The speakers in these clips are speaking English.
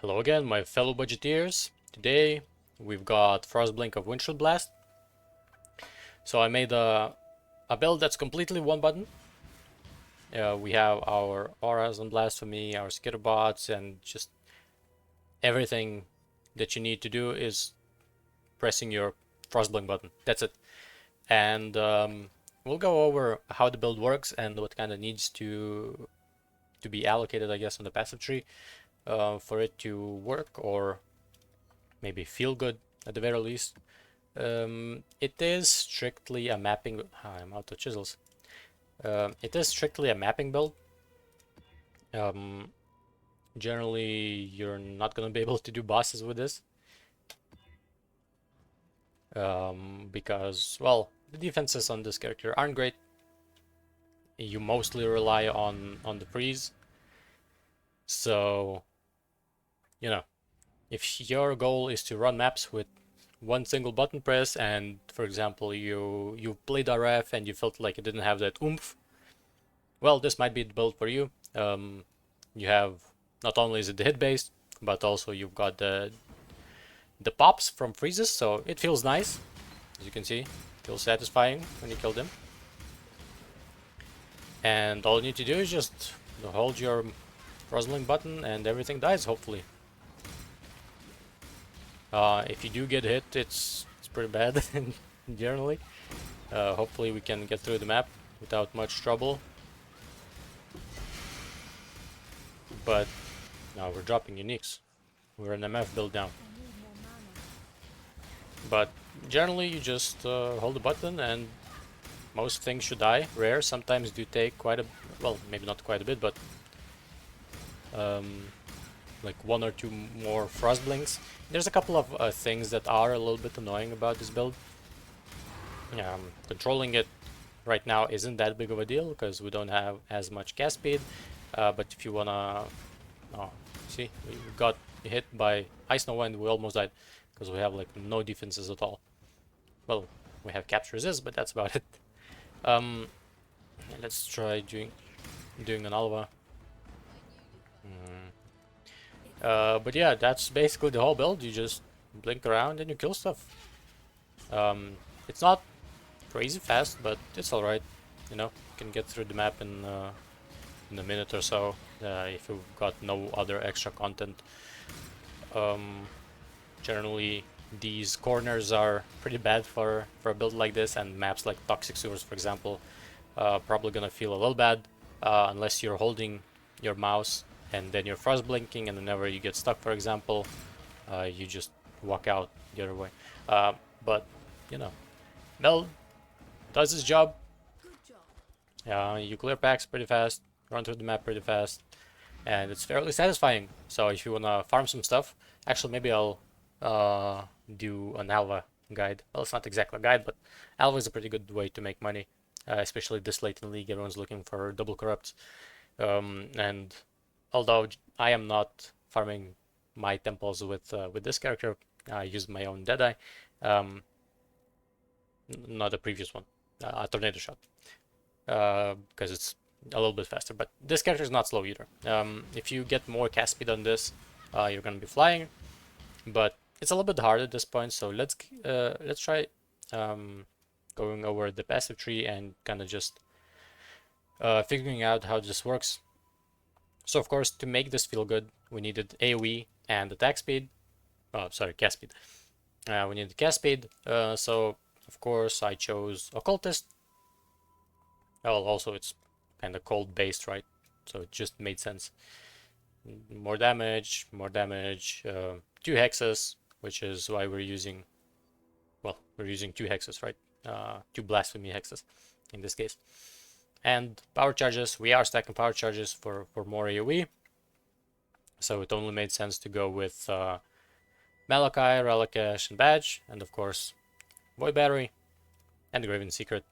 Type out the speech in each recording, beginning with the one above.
Hello again, my fellow budgeteers. Today we've got FrostBlink of Wintry Blast. So I made a build that's completely one button. We have our auras and blasphemy, our skitterbots, and just everything that you need to do is pressing your FrostBlink button. That's it. And we'll go over how the build works and what kind of needs to be allocated, I guess, on the passive tree for it to work or maybe feel good at the very least. It is strictly a mapping. I'm out of chisels. It is strictly a mapping build. Generally, you're not gonna be able to do bosses with this because, well, the defenses on this character aren't great. You mostly rely on the freeze. So, you know, if your goal is to run maps with one single button press, and for example you played RF and you felt like it didn't have that oomph, well, this might be the build for you. You have, not only is it the hit based, but also you've got the pops from freezes, so it feels nice. As you can see, it feels satisfying when you kill them. And all you need to do is just hold your FrostBlink button and everything dies, hopefully. If you do get hit, it's pretty bad generally. Hopefully we can get through the map without much trouble. But now we're dropping uniques. We're an MF build now. But generally you just hold the button and most things should die. Rare sometimes do take quite a, well, maybe not quite a bit, but like one or two more FrostBlinks. There's a couple of things that are a little bit annoying about this build. Controlling it right now isn't that big of a deal because we don't have as much cast speed. But if you wanna, see, we got hit by Ice Snow Wind. We almost died because we have like no defenses at all. Well, we have capture resist, but that's about it. Let's try doing an Alva. But yeah, that's basically the whole build. You just blink around and you kill stuff. It's not crazy fast, but it's alright. You know, you can get through the map in a minute or so if you've got no other extra content. Generally, these corners are pretty bad for a build like this, and maps like Toxic Sewers, for example, probably gonna feel a little bad unless you're holding your mouse and then you're frost blinking, and whenever you get stuck, for example, you just walk out the other way. But you know, Mel does his job. You clear packs pretty fast, run through the map pretty fast, and it's fairly satisfying. So if you wanna farm some stuff, actually maybe I'll do an Alva guide. Well, it's not exactly a guide, but Alva is a pretty good way to make money, especially this late in the league. Everyone's looking for double corrupts, and although I am not farming my temples with this character, I used my own Deadeye, not a previous one, a tornado shot, because it's a little bit faster. But this character is not slow either. If you get more cast speed on this, you're gonna be flying, but it's a little bit hard at this point. So let's try going over the passive tree and kind of just figuring out how this works. So of course, to make this feel good, we needed AoE and attack speed. Oh, sorry, cast speed. We needed cast speed. So of course I chose Occultist. Well, also it's kind of cold based, right? So it just made sense. More damage, 2 hexes, which is why we're using, well, we're using 2 hexes, right? 2 blasphemy hexes in this case. And power charges, we are stacking power charges for more AoE. So it only made sense to go with Malachi, Relicash, and Badge, and of course Void Battery and Graven Secret.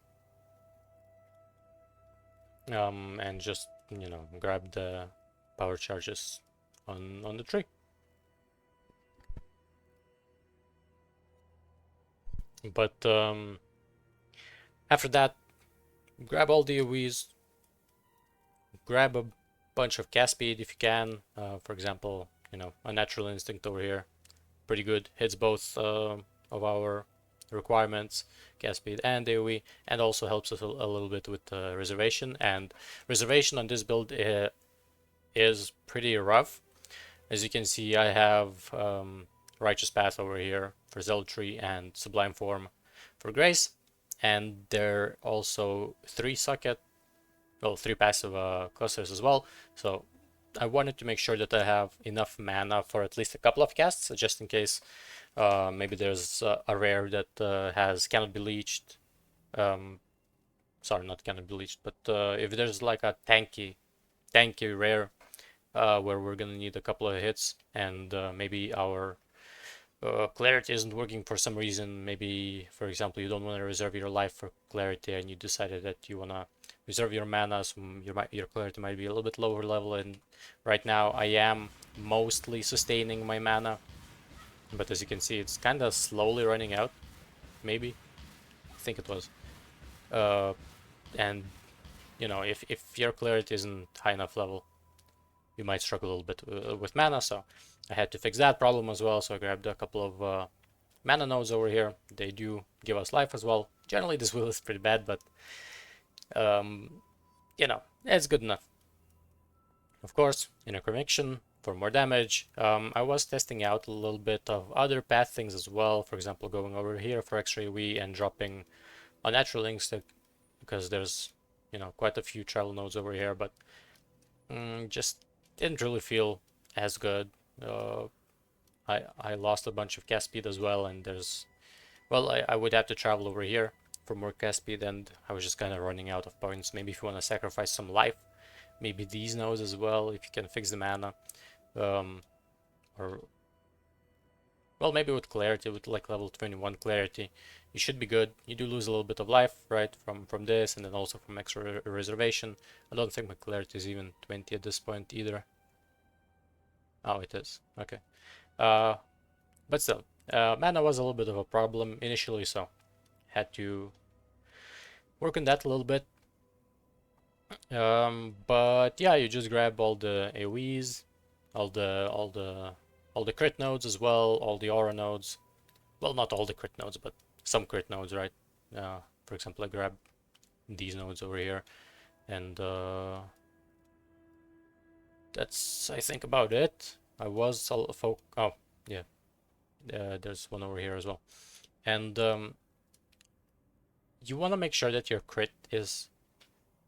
And just, you know, grab the power charges on the tree. But after that, grab all the AoEs, grab a bunch of cast speed if you can. For example, you know, a natural instinct over here. Pretty good. Hits both of our requirements, cast speed and AoE, and also helps us a little bit with reservation. And reservation on this build is pretty rough. As you can see, I have Righteous Path over here for Zealotry and Sublime Form for Grace, and there are also 3 socket, well, 3 passive clusters as well. So I wanted to make sure that I have enough mana for at least a couple of casts, just in case maybe there's a rare that has cannot be leeched. Sorry, not cannot be leeched, but if there's like a tanky rare where we're gonna need a couple of hits, and maybe our clarity isn't working for some reason. Maybe, for example, you don't want to reserve your life for clarity, and you decided that you want to reserve your mana, so your clarity might be a little bit lower level. And right now, I am mostly sustaining my mana, but as you can see, it's kind of slowly running out. Maybe, I think it was. And you know, if your clarity isn't high enough level, you might struggle a little bit with mana. So I had to fix that problem as well. So I grabbed a couple of mana nodes over here. They do give us life as well. Generally, this wheel is pretty bad, but you know, it's good enough. Of course, inner conviction for more damage. I was testing out a little bit of other path things as well. For example, going over here for extra AoE and dropping a natural instinct, because there's, you know, quite a few travel nodes over here, but just didn't really feel as good. I lost a bunch of cast speed as well, and there's, well, I would have to travel over here for more cast speed, and I was just kind of running out of points. Maybe if you want to sacrifice some life, maybe these nodes as well, if you can fix the mana, or, well, maybe with clarity, with like level 21 clarity, you should be good. You do lose a little bit of life, right, from this, and then also from extra reservation. I don't think my clarity is even 20 at this point either. Oh, it is. Okay. But still, mana was a little bit of a problem initially, so had to work on that a little bit. But yeah, you just grab all the AoEs, all the crit nodes as well, all the aura nodes. Well, not all the crit nodes, but some crit nodes, right? For example, I grab these nodes over here, and that's, I think, about it. I was oh yeah, there's one over here as well, and you want to make sure that your crit is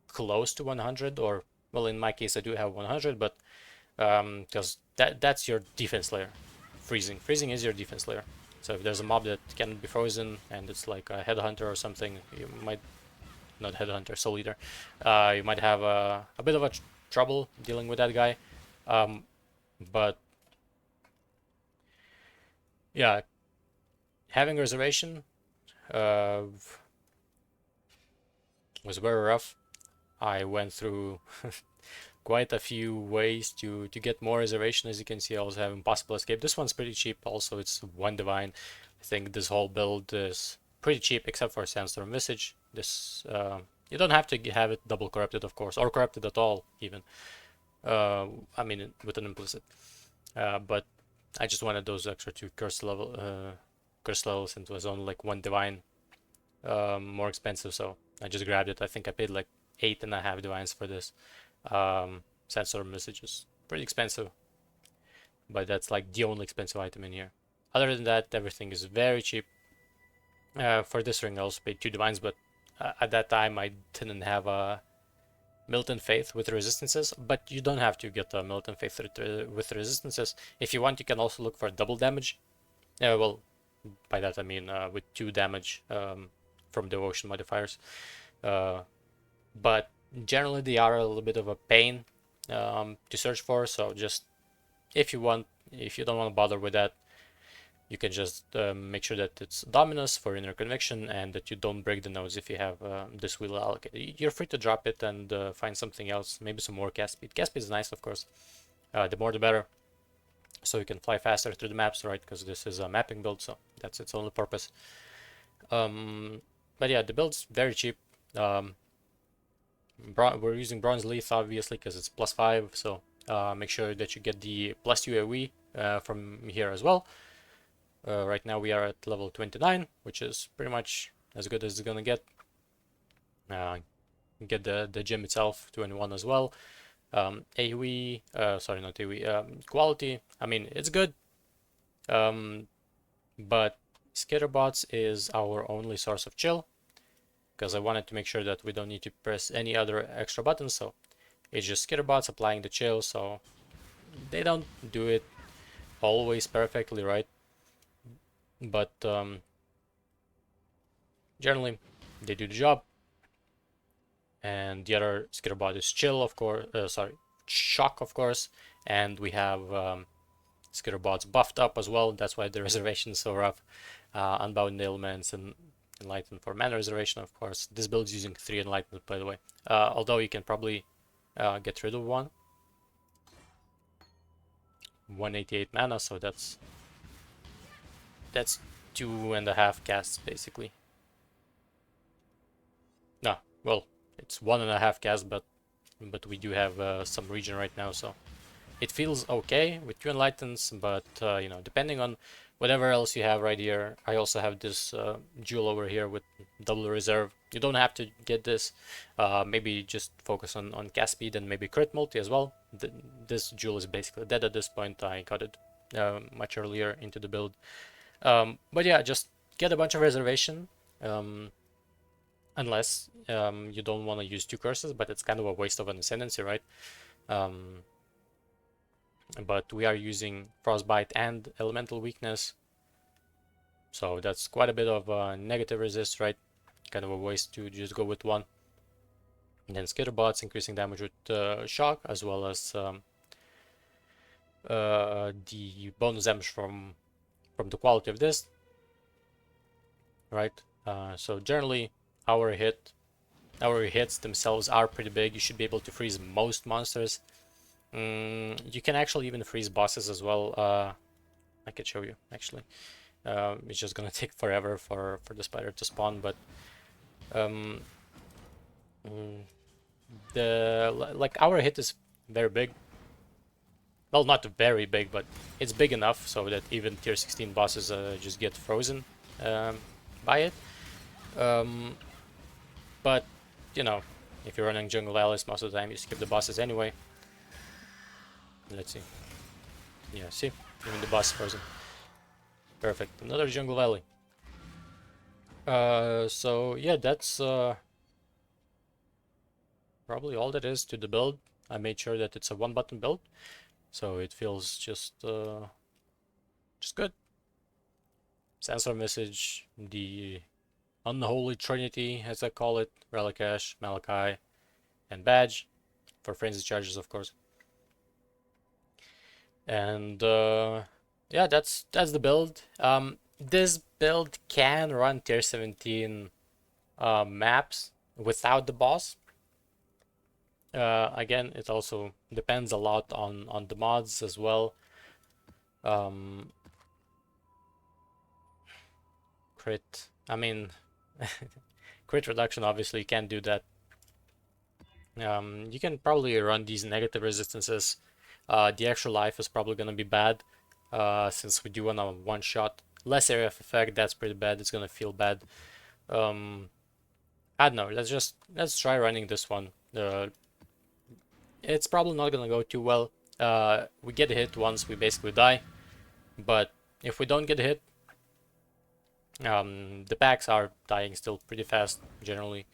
close to 100, or, well, in my case I do have 100, but because that's your defense layer. Freezing is your defense layer. So if there's a mob that can be frozen and it's like a headhunter or something, you might, not headhunter, soul eater, you might have a bit of a trouble dealing with that guy. But yeah, having reservation was very rough. I went through quite a few ways to get more reservation. As you can see, I also have Impossible Escape. This one's pretty cheap also. It's 1 divine. I think this whole build is pretty cheap except for Sandstorm Visage. This you don't have to have it double corrupted, of course, or corrupted at all even. I mean, with an implicit. But I just wanted those extra 2 curse levels, and it was only like 1 divine more expensive, so I just grabbed it. I think I paid like 8.5 divines for this. Sandstorm Visage is pretty expensive, but that's like the only expensive item in here. Other than that, everything is very cheap. For this ring I also paid 2 divines, but at that time I didn't have a Militant Faith with resistances, but you don't have to get a Militant Faith with resistances. If you want, you can also look for double damage. Well, by that I mean with 2 damage from devotion modifiers. But generally they are a little bit of a pain to search for, so just if you don't want to bother with that, you can just make sure that it's Dominus for inner conviction and that you don't break the nodes if you have this wheel allocated. You're free to drop it and find something else, maybe some more cast speed. Cast speed is nice, of course. The more the better, so you can fly faster through the maps, right? Because this is a mapping build, so that's its only purpose. But yeah, the build's very cheap. We're using Bronze Leaf obviously because it's +5, so make sure that you get the plus UAV from here as well. Right now we are at level 29, which is pretty much as good as it's gonna get. Get the gem itself 21 as well. AoE, sorry, not AoE, quality, I mean, it's good, but Skitterbots is our only source of chill, because I wanted to make sure that we don't need to press any other extra buttons, so it's just Skitterbots applying the chill, so they don't do it always perfectly right, but generally they do the job. And the other Skitterbot is chill, of course, shock, of course, and we have Skitterbots buffed up as well. That's why the reservation is so rough. Unbound ailments and enlightenment for mana reservation, of course. This build is using 3 enlightenment, by the way, although you can probably get rid of 188 mana, so that's 2.5 casts basically. No, well, it's 1.5 cast, but we do have some regen right now, so it feels okay with 2 enlightens, but you know, depending on whatever else you have right here. I also have this jewel over here with double reserve. You don't have to get this. Maybe just focus on cast speed and maybe crit multi as well. This jewel is basically dead at this point. I got it much earlier into the build. But yeah, just get a bunch of reservation. Unless you don't want to use 2 curses, but it's kind of a waste of an ascendancy, right? But we are using frostbite and elemental weakness, so that's quite a bit of negative resist, right? Kind of a waste to just go with 1. And then Skitterbots increasing damage with shock, as well as the bonus damage from the quality of this, right? So generally our hits themselves are pretty big. You should be able to freeze most monsters. You can actually even freeze bosses as well. I could show you actually. It's just gonna take forever for the spider to spawn, but like our hit is very big. Well, not very big, but it's big enough so that even tier 16 bosses just get frozen by it. But you know, if you're running jungle allies, most of the time you skip the bosses anyway. Let's see. Yeah, see? Even the boss is frozen. Perfect. Another jungle valley. So yeah, that's probably all that is to the build. I made sure that it's a 1-button build, so it feels just good. Sensor message, the unholy trinity, as I call it: Relic Ash, Malachi, and Badge for frenzy charges, of course. And yeah, that's the build. This build can run tier 17 maps without the boss. Again, it also depends a lot on the mods as well. Crit, I mean, crit reduction, obviously you can't do that. You can probably run these negative resistances. The extra life is probably gonna be bad, since we do want a 1-shot. Less area of effect, that's pretty bad. It's gonna feel bad. I don't know. Let's try running this one. It's probably not gonna go too well. We get hit once, we basically die. But if we don't get hit, the packs are dying still pretty fast generally.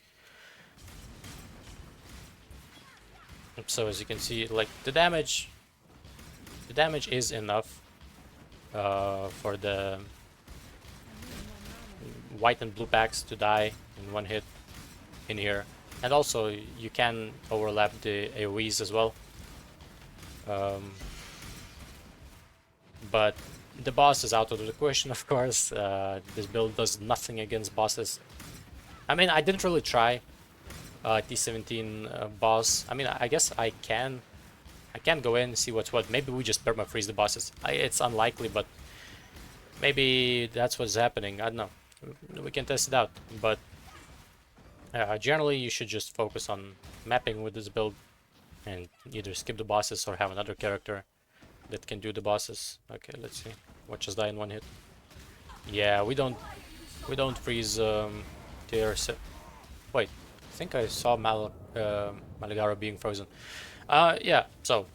So as you can see, like the damage is enough for the white and blue packs to die in 1 hit in here, and also you can overlap the AoEs as well. But the boss is out of the question, of course. This build does nothing against bosses. I mean, I didn't really try T17 boss. I mean, I guess I can go in and see what's what. Maybe we just perma-freeze the bosses. It's unlikely, but maybe that's what's happening. I don't know. We can test it out. But generally, you should just focus on mapping with this build. and either skip the bosses or have another character that can do the bosses. Okay, let's see. What just die in one hit? Yeah, we don't freeze tier se Wait, I think I saw Maligara being frozen. Yeah, so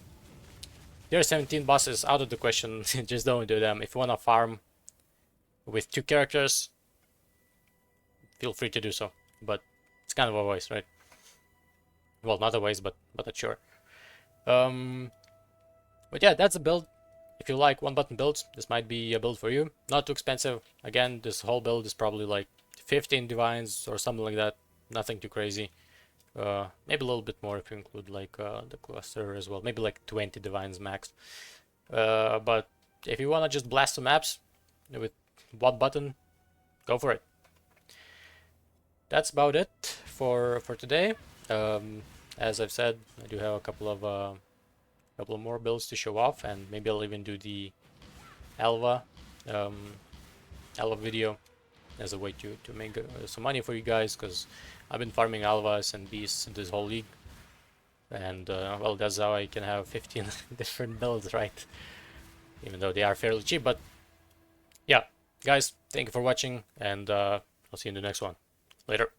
tier 17 bosses out of the question. Just don't do them. If you wanna farm with 2 characters, feel free to do so. But it's kind of a waste, right? Well, not a waste, but a chore. But yeah, that's a build. If you like one button builds, this might be a build for you. Not too expensive. Again, this whole build is probably like 15 divines or something like that. Nothing too crazy. Maybe a little bit more if you include like the cluster as well. Maybe like 20 divines max. But if you wanna just blast some maps with one button, go for it. That's about it for today. As I've said, I do have a couple of more builds to show off, and maybe I'll even do the Alva video as a way to make some money for you guys, because I've been farming Alvas and Beasts in this whole league, and well, that's how I can have 15 different builds, right? Even though they are fairly cheap. But yeah, guys, thank you for watching, and I'll see you in the next one. Later.